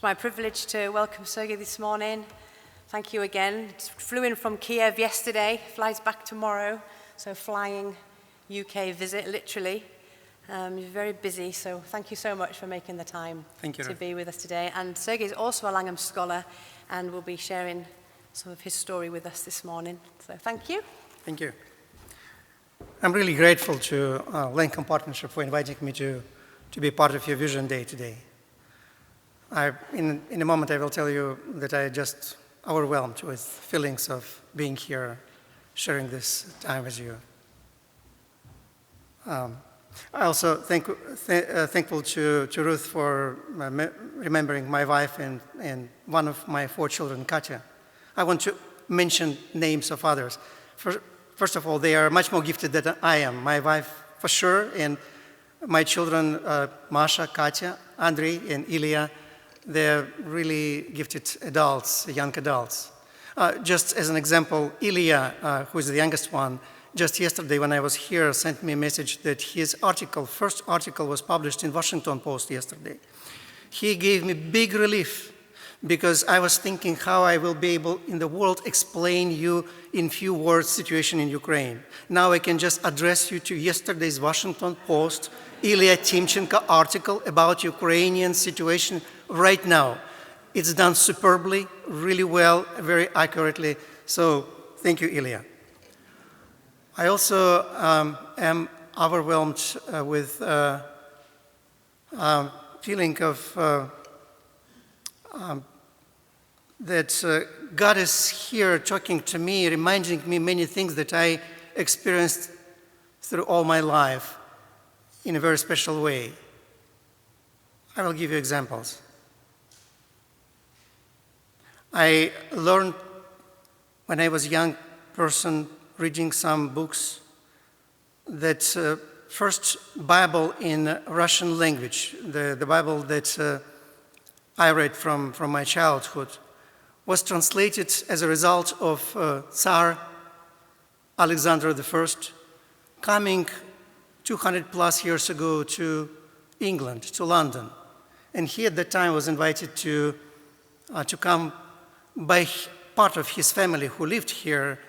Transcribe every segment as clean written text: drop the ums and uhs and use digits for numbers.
my privilege to welcome Sergiy this morning. Thank you again. Flew in from Kiev yesterday, flies back tomorrow, so flying UK visit, literally. You're very busy, so thank you so much for making the time to be with us today. And Sergiy is also a Langham Scholar and will be sharing some of his story with us this morning. So thank you. Thank you. I'm really grateful to Langham Partnership for inviting me to be part of your Vision Day today. In a moment I will tell you that I just overwhelmed with feelings of being here, sharing this time with you. I also thankful to Ruth for remembering my wife and one of my 4 children, Katya. I want to mention names of others. First of all, they are much more gifted than I am. My wife, for sure, and my children, Masha, Katya, Andrei, and Ilya, they're really gifted adults, young adults. Just as an example, Ilya, who is the youngest one, just yesterday when I was here, sent me a message that his first article was published in Washington Post yesterday. He gave me big relief because I was thinking how I will be able in the world explain you in few words situation in Ukraine. Now I can just address you to yesterday's Washington Post, Ilya Tymchenko article about Ukrainian situation right now. It's done superbly, really well, very accurately. So thank you, Ilya. I also am overwhelmed with feeling of that God is here talking to me, reminding me many things that I experienced through all my life in a very special way. I will give you examples. I learned when I was a young person reading some books that first Bible in Russian language, the Bible that I read from my childhood, was translated as a result of Tsar Alexander I coming 200 plus years ago to England, to London. And he at that time was invited to come by part of his family who lived here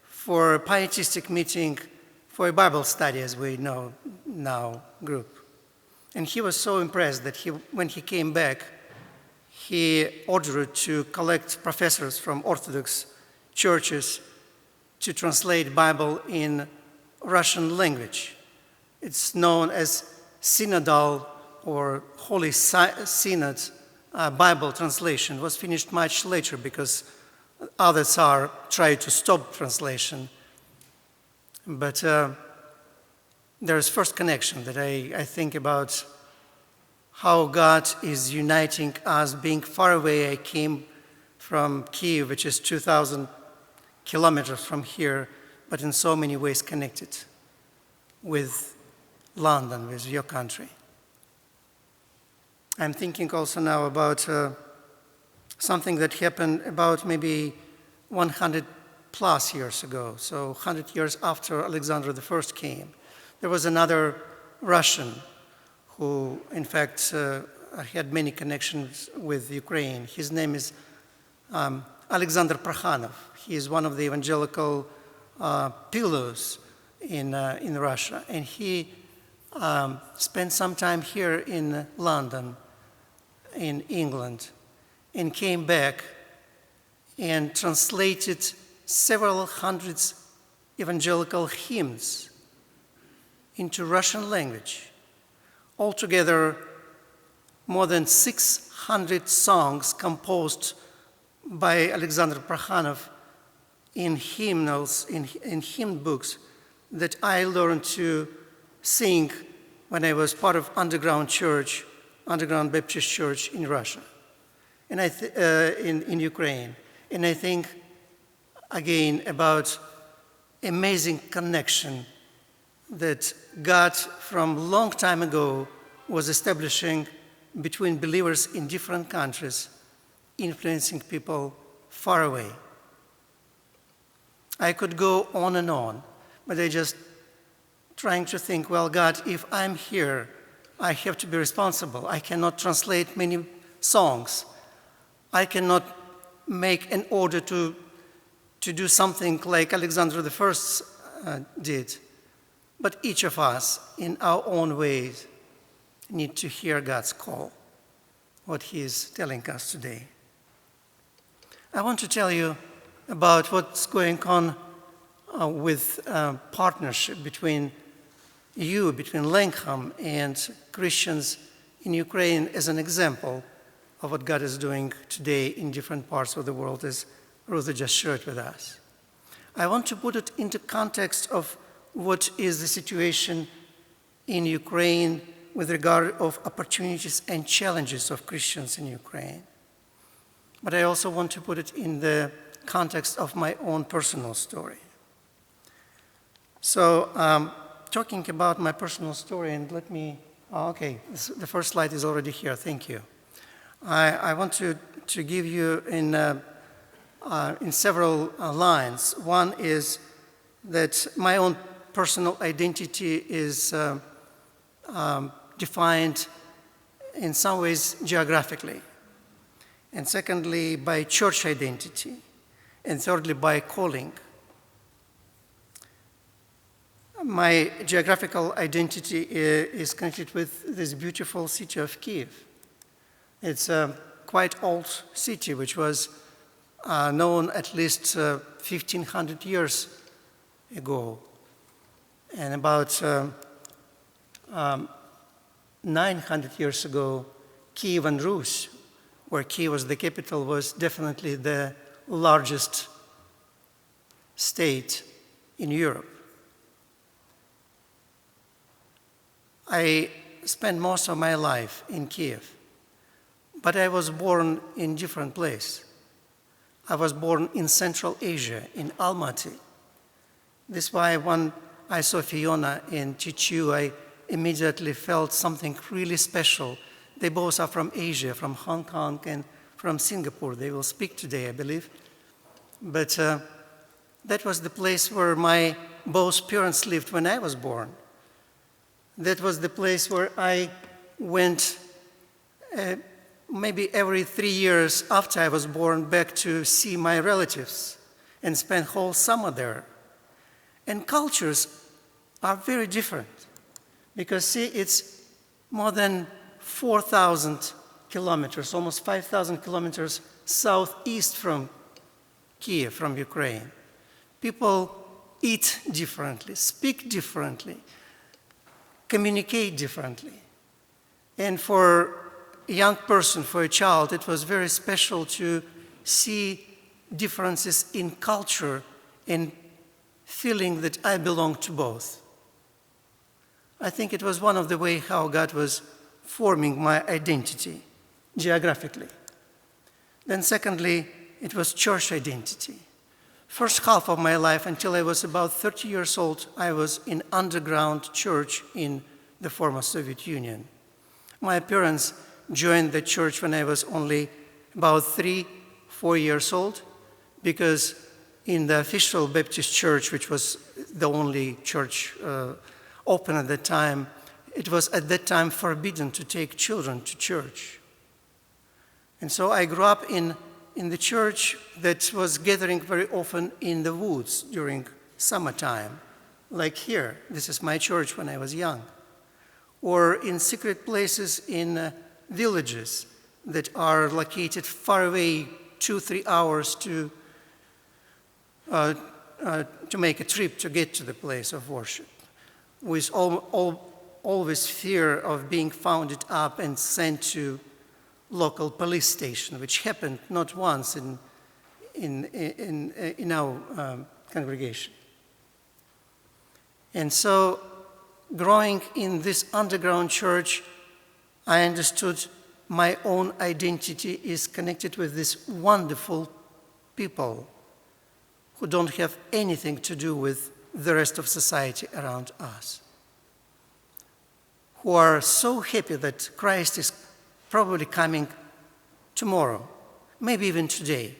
for a pietistic meeting for a Bible study, as we know now, group. And he was so impressed that when he came back, he ordered to collect professors from Orthodox churches to translate Bible in Russian language. It's known as synodal or Holy Synod Bible translation. It was finished much later because other Tsar tried to stop translation. But there is first connection that I think about how God is uniting us, being far away. I came from Kiev, which is 2,000 kilometers from here, but in so many ways connected with London, with your country. I'm thinking also now about something that happened about maybe 100 plus years ago, so 100 years after Alexander I came. There was another Russian who, in fact, had many connections with Ukraine. His name is Alexander Prokhanov. He is one of the evangelical pillars in Russia. And he spent some time here in London, in England, and came back and translated several hundreds evangelical hymns into Russian language. Altogether, more than 600 songs composed by Alexander Prokhanov in hymnals, in hymn books that I learned to sing when I was part of underground Baptist church in Russia, and in Ukraine. And I think, again, about amazing connection that God from long time ago was establishing between believers in different countries, influencing people far away. I could go on and on, but I just trying to think, well, God, if I'm here, I have to be responsible. I cannot translate many songs. I cannot make an order to do something like Alexander I did. But each of us, in our own ways, need to hear God's call, what He is telling us today. I want to tell you about what's going on with partnership between Langham and Christians in Ukraine as an example of what God is doing today in different parts of the world, as Ruth just shared with us. I want to put it into context of what is the situation in Ukraine with regard of opportunities and challenges of Christians in Ukraine. But I also want to put it in the context of my own personal story. So, talking about my personal story, and let me, the first slide is already here, thank you. I want to give you in several lines. One is that my own personal identity is defined in some ways geographically, and secondly by church identity, and thirdly by calling. My geographical identity is connected with this beautiful city of Kiev. It's a quite old city which was known at least 1,500 years ago. And about 900 years ago, Kiev and Rus, where Kiev was the capital, was definitely the largest state in Europe. I spent most of my life in Kiev, but I was born in different place. I was born in Central Asia, in Almaty. This is why when I saw Fiona and Chichu, I immediately felt something really special. They both are from Asia, from Hong Kong and from Singapore. They will speak today, I believe. But that was the place where my both parents lived when I was born. That was the place where I went maybe every 3 years after I was born back to see my relatives and spend whole summer there. And cultures are very different because, see, it's more than 4,000 kilometers, almost 5,000 kilometers southeast from Kiev, from Ukraine. People eat differently, speak differently, communicate differently. And for a young person, for a child, it was very special to see differences in culture and feeling that I belong to both. I think it was one of the ways how God was forming my identity geographically. Then secondly, it was church identity. First half of my life, until I was about 30 years old, I was in underground church in the former Soviet Union. My parents joined the church when I was only about 3-4 years old, because in the official Baptist church, which was the only church open at that time, it was at that time forbidden to take children to church. And so I grew up in the church that was gathering very often in the woods during summertime, like here. This is my church when I was young. Or in secret places in villages that are located far away, 2-3 hours to make a trip to get to the place of worship, with always fear of being found up and sent to local police station, which happened not once in our congregation. And so, growing in this underground church, I understood my own identity is connected with these wonderful people who don't have anything to do with the rest of society around us, who are so happy that Christ is probably coming tomorrow, maybe even today,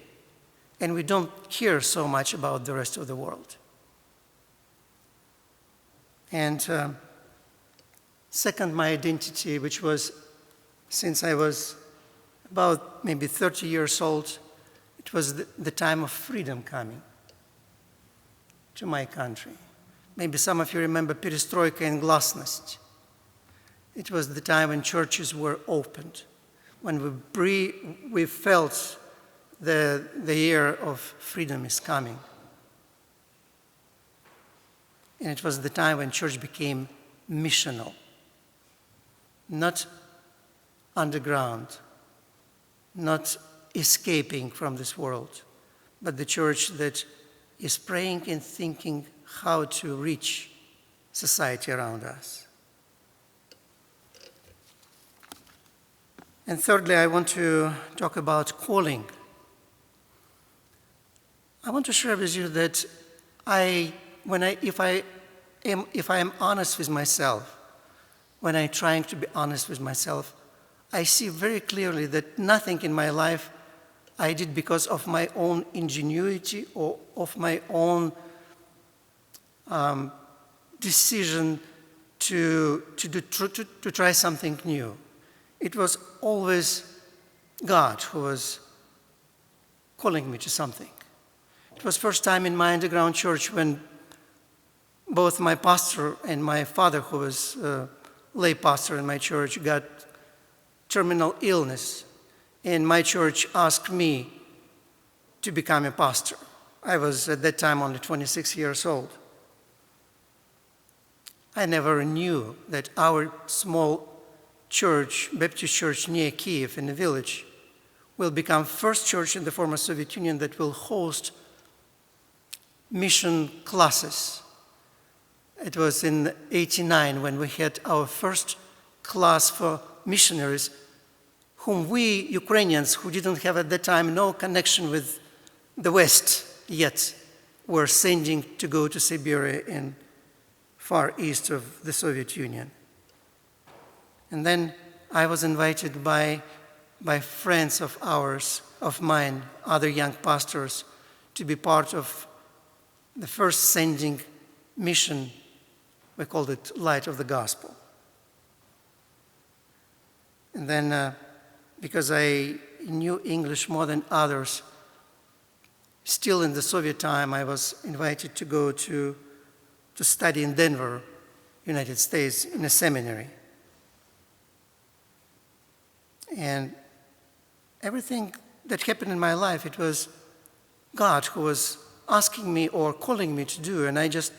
and we don't hear so much about the rest of the world. And second, my identity, which was since I was about maybe 30 years old, it was the time of freedom coming to my country. Maybe some of you remember perestroika and glasnost. It was the time when churches were opened, when we felt the year of freedom is coming. And it was the time when church became missional, not underground, not escaping from this world, but the church that is praying and thinking how to reach society around us. And thirdly, I want to talk about calling. I want to share with you that if I am honest with myself, when I'm trying to be honest with myself, I see very clearly that nothing in my life I did because of my own ingenuity or of my own decision to try something new. It was always God who was calling me to something. It was first time in my underground church when both my pastor and my father, who was a lay pastor in my church, got terminal illness, and my church asked me to become a pastor. I was at that time only 26 years old. I never knew that our small church, Baptist church near Kiev in the village, will become first church in the former Soviet Union that will host mission classes. It was in '89 when we had our first class for missionaries whom we Ukrainians, who didn't have at that time no connection with the West yet, were sending to go to Siberia and far east of the Soviet Union. And then I was invited by friends of mine, other young pastors, to be part of the first sending mission. We called it Light of the Gospel. And then, because I knew English more than others, still in the Soviet time, I was invited to go to study in Denver, United States, in a seminary. And everything that happened in my life, it was God who was asking me or calling me to do, and I just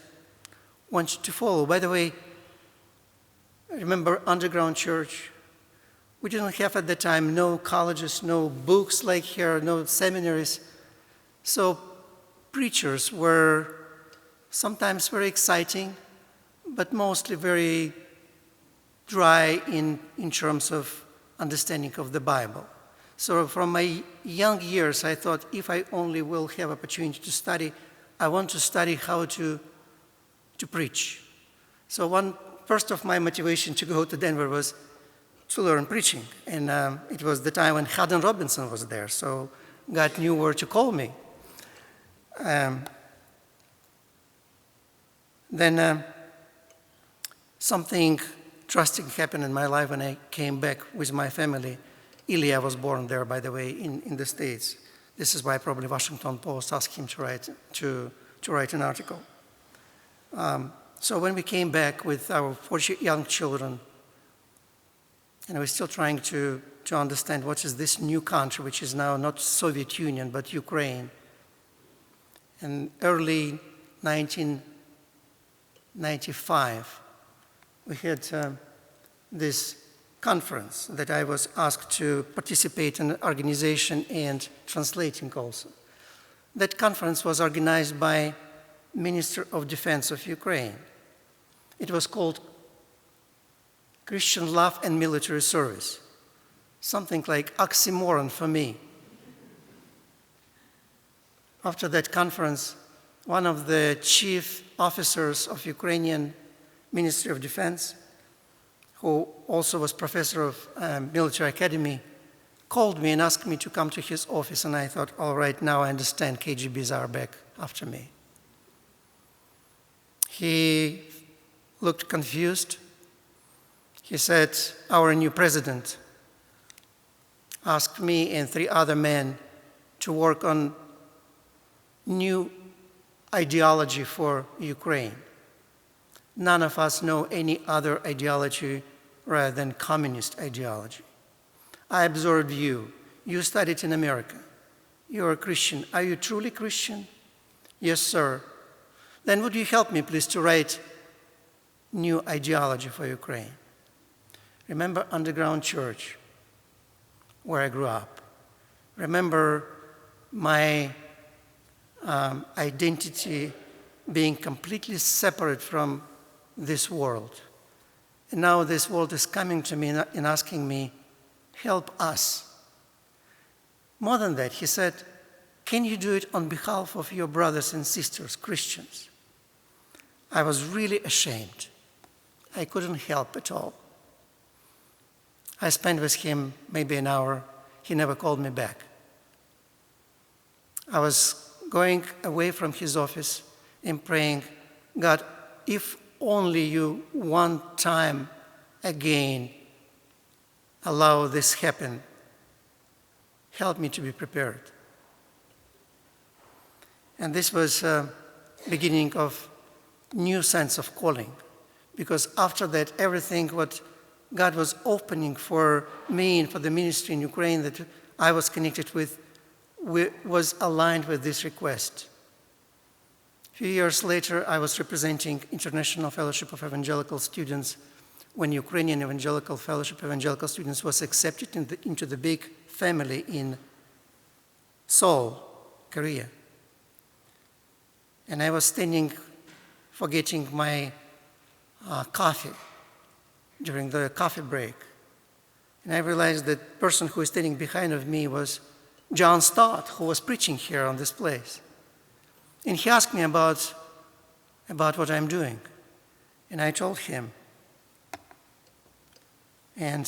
wanted to follow. By the way, I remember underground church. We didn't have at the time no colleges, no books like here, no seminaries. So preachers were sometimes very exciting, but mostly very dry in terms of understanding of the Bible. So from my young years, I thought if I only will have opportunity to study, I want to study how to preach. So first of my motivation to go to Denver was to learn preaching. And it was the time when Haddon Robinson was there, so God knew where to call me. Then something drastic happened in my life when I came back with my family. Ilya was born there, by the way, in the States. This is why probably Washington Post asked him to write an article. So when we came back with our 4 young children, and we're still trying to understand what is this new country, which is now not Soviet Union, but Ukraine. In early 1995, we had this conference that I was asked to participate in organization and translating also. That conference was organized by Minister of Defense of Ukraine. It was called Christian Love and Military Service, something like oxymoron for me. After that conference, one of the chief officers of Ukrainian Ministry of Defense, who also was professor of military academy, called me and asked me to come to his office, and I thought, all right, now I understand KGBs are back after me. He looked confused. He said, our new president asked me and 3 other men to work on new ideology for Ukraine. None of us know any other ideology rather than communist ideology. I observed you. You studied in America. You're a Christian. Are you truly Christian? Yes, sir. Then would you help me, please, to write new ideology for Ukraine? Remember underground church, where I grew up. Remember my identity being completely separate from this world. And now this world is coming to me and asking me, help us. More than that, he said, can you do it on behalf of your brothers and sisters, Christians? I was really ashamed. I couldn't help at all. I spent with him maybe an hour. He never called me back. I was going away from his office and praying, God, if only you one time again allow this happen, help me to be prepared. And this was beginning of new sense of calling, because after that, everything what God was opening for me and for the ministry in Ukraine that I was connected with was aligned with this request. A few years later, I was representing International Fellowship of Evangelical Students when Ukrainian Evangelical Fellowship of Evangelical Students was accepted into the big family in Seoul, Korea. And I was standing forgetting my coffee during the coffee break. And I realized that the person who was standing behind of me was John Stott, who was preaching here on this place. And he asked me about what I'm doing. And I told him. And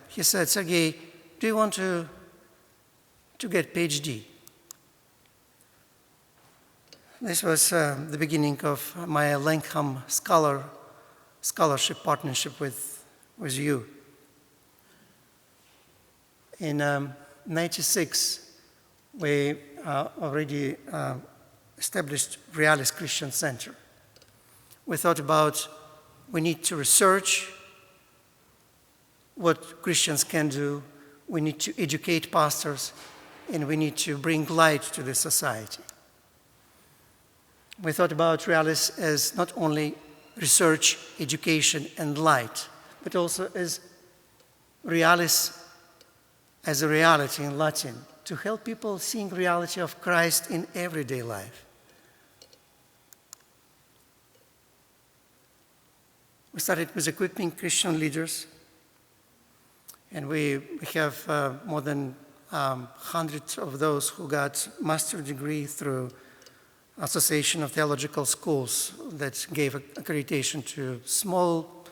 he said, Sergey, do you want to get PhD? This was the beginning of my Langham Scholarship partnership with you. In 1996, we already established Realis Christian Center. We thought about we need to research what Christians can do, we need to educate pastors, and we need to bring light to the society. We thought about Realis as not only research, education, and light, but also as Realis as a reality in Latin, to help people seeing reality of Christ in everyday life. We started with equipping Christian leaders, and we have more than 100 of those who got master's degree through Association of Theological Schools that gave accreditation to a small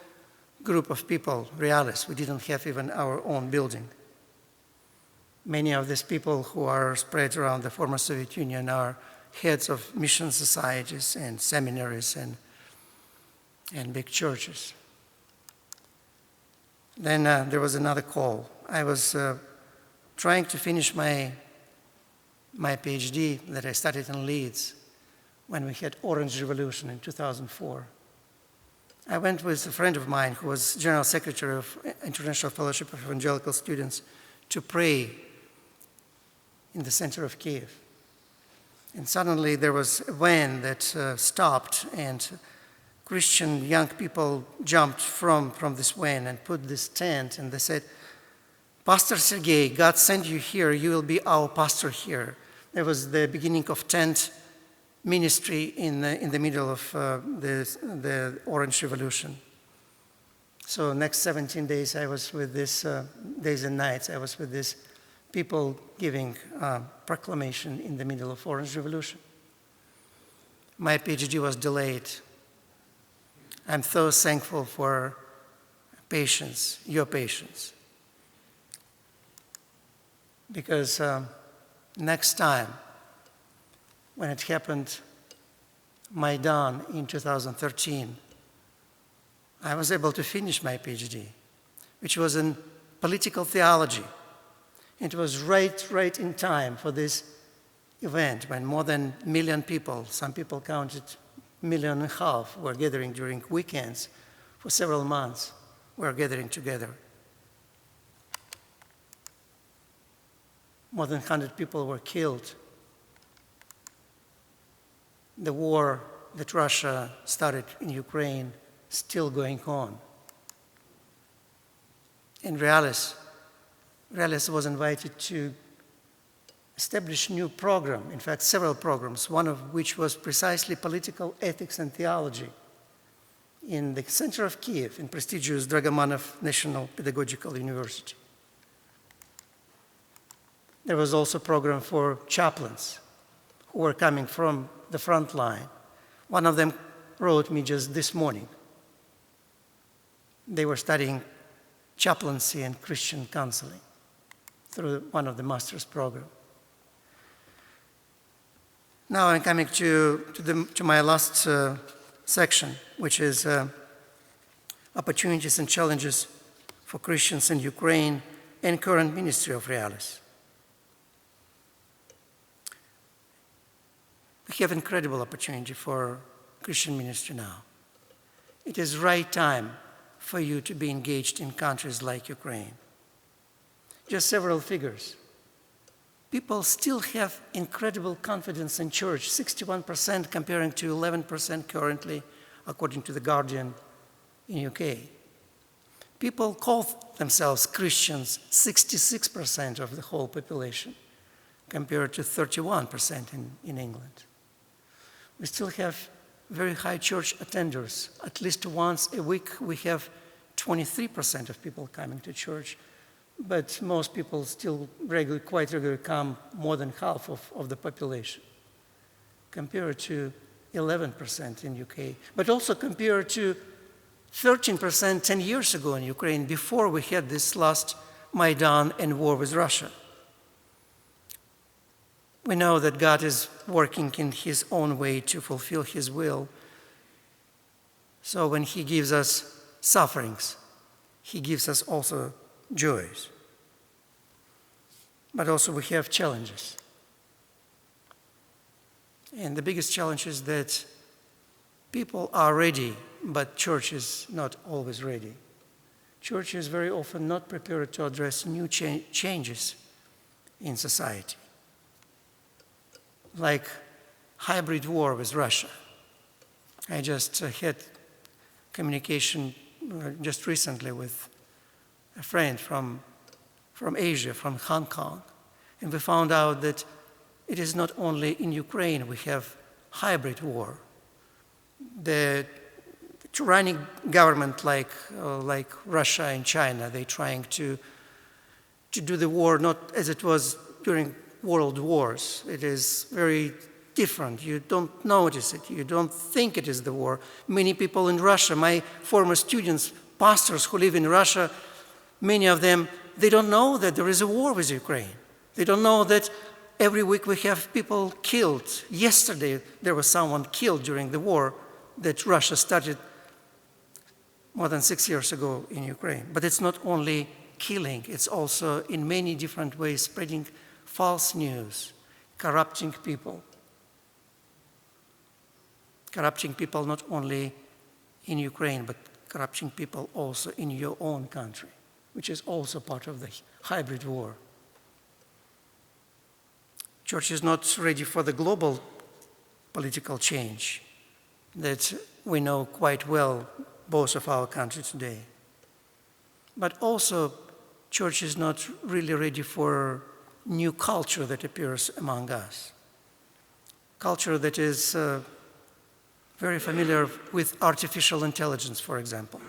group of people, Realis. We didn't have even our own building. Many of these people who are spread around the former Soviet Union are heads of mission societies and seminaries and big churches. Then there was another call. I was trying to finish my PhD that I started in Leeds when we had Orange Revolution in 2004. I went with a friend of mine who was General Secretary of International Fellowship of Evangelical Students to pray in the center of Kiev. And suddenly there was a van that stopped, and Christian young people jumped from this van and put this tent, and they said, Pastor Sergey, God sent you here, you will be our pastor here. That was the beginning of tent ministry in the middle of the Orange Revolution. So next 17 days I was with this, days and nights, I was with this people giving proclamation in the middle of Orange Revolution. My PhD was delayed. I'm so thankful for patience, your patience. Because next time, when it happened, Maidan in 2013, I was able to finish my PhD, which was in political theology. It was right in time for this event when more than 1 million people, some people counted 1.5 million, were gathering during weekends for several months, were gathering together. More than 100 people were killed. The war that Russia started in Ukraine is still going on. And Realis was invited to establish a new program, in fact, several programs, one of which was precisely political ethics and theology in the center of Kiev, in prestigious Dragomanov National Pedagogical University. There was also a program for chaplains who were coming from the front line. One of them wrote me just this morning. They were studying chaplaincy and Christian counseling through one of the master's programs. Now I'm coming to my last section, which is opportunities and challenges for Christians in Ukraine and current ministry of Realis. We have incredible opportunity for Christian ministry now. It is right time for you to be engaged in countries like Ukraine. Just several figures. People still have incredible confidence in church, 61% comparing to 11% currently, according to The Guardian in UK. People call themselves Christians, 66% of the whole population, compared to 31% in England. We still have very high church attenders. At least once a week, we have 23% of people coming to church, but most people still quite regularly come, more than half of the population, compared to 11% in UK, but also compared to 13% 10 years ago in Ukraine, before we had this last Maidan and war with Russia. We know that God is working in his own way to fulfill his will. So when he gives us sufferings, he gives us also joys. But also we have challenges. And the biggest challenge is that people are ready, but church is not always ready. Church is very often not prepared to address new changes in society, like hybrid war with Russia. I just had communication just recently with a friend from Asia, from Hong Kong, and we found out that it is not only in Ukraine we have hybrid war. The tyrannic government like Russia and China, they're trying to do the war not as it was during world wars. It is very different. You don't notice it. You don't think it is the war. Many people in Russia, my former students, pastors who live in Russia, many of them, they don't know that there is a war with Ukraine. They don't know that every week we have people killed. Yesterday there was someone killed during the war that Russia started more than 6 years ago in Ukraine. But it's not only killing, it's also in many different ways spreading false news, corrupting people. Corrupting people not only in Ukraine, but corrupting people also in your own country, which is also part of the hybrid war. Church is not ready for the global political change that we know quite well, both of our countries today. But also, church is not really ready for new culture that appears among us. Culture that is very familiar with artificial intelligence, for example.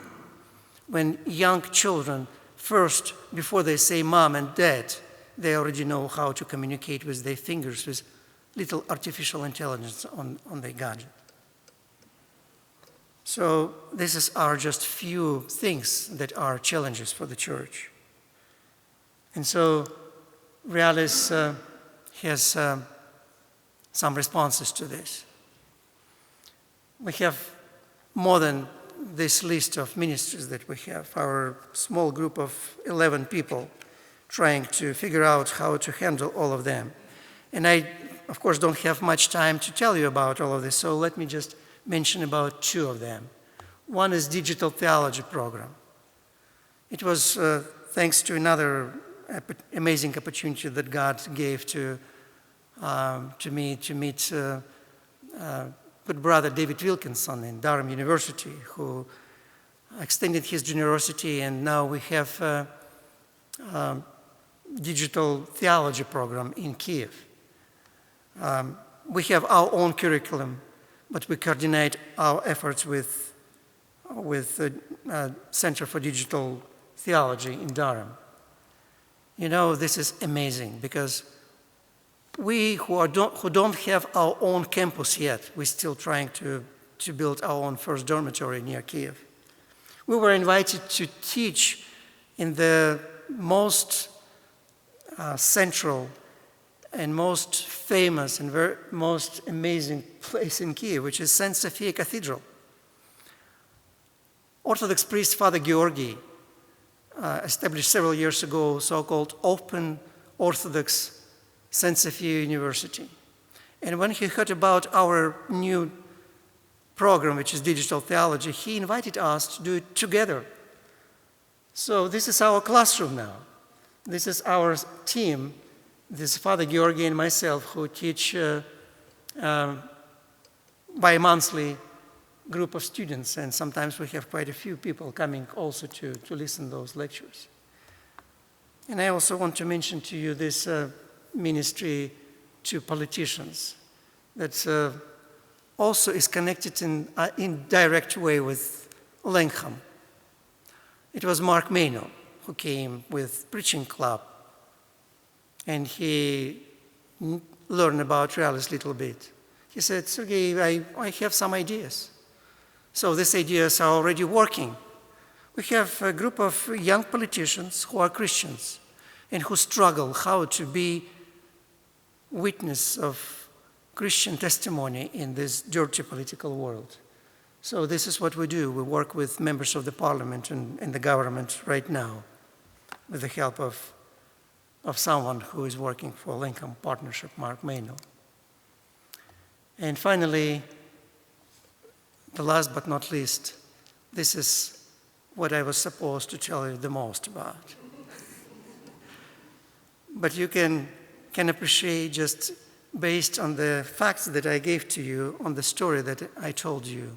When young children first, before they say mom and dad, they already know how to communicate with their fingers with little artificial intelligence on their gadget. So are just few things that are challenges for the church. And so Realis has some responses to this. We have more than this list of ministries that we have. Our small group of 11 people trying to figure out how to handle all of them. And I, of course, don't have much time to tell you about all of this, so let me just mention about two of them. One is Digital Theology program. It was thanks to another amazing opportunity that God gave to me to meet good brother David Wilkinson in Durham University, who extended his generosity, and now we have Digital Theology program in Kiev. We have our own curriculum, but we coordinate our efforts with the Center for Digital Theology in Durham. You know, this is amazing because we who don't have our own campus yet, we're still trying to build our own first dormitory near Kiev. We were invited to teach in the most central and most famous and most amazing place in Kiev, which is St. Sophia Cathedral. Orthodox priest Father Georgi established several years ago so-called Open Orthodox St. Sophia University. And when he heard about our new program, which is Digital Theology, he invited us to do it together. So this is our classroom now. This is our team. This is Father Georgi and myself who teach bi-monthly group of students, and sometimes we have quite a few people coming also to listen to those lectures. And I also want to mention to you this ministry to politicians that also is connected in indirect way with Langham. It was Mark Maino who came with Preaching Club, and he learned about Realis a little bit. He said, Sergey, I have some ideas. So these ideas are already working. We have a group of young politicians who are Christians and who struggle how to be witness of Christian testimony in this dirty political world. So this is what we do. We work with members of the parliament and the government right now with the help of someone who is working for Langham Partnership, Mark Maino. And finally, the last but not least, this is what I was supposed to tell you the most about. But you can appreciate just based on the facts that I gave to you, on the story that I told you,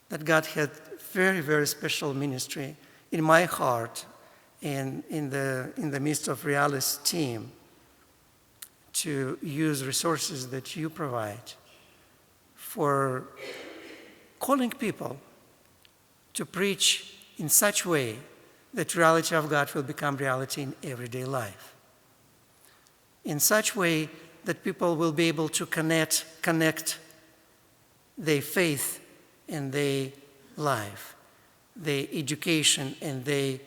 that God had very, very special ministry in my heart and in the midst of Realis team to use resources that you provide for calling people to preach in such a way that reality of God will become reality in everyday life. In such a way that people will be able to connect their faith and their life, their education and their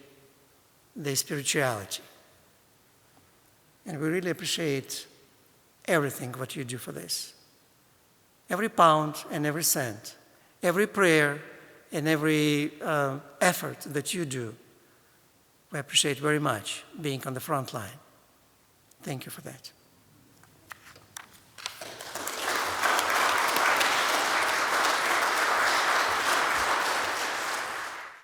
spirituality. And we really appreciate everything what you do for this. Every pound and every cent, every prayer and every effort that you do, we appreciate very much being on the front line. Thank you for that.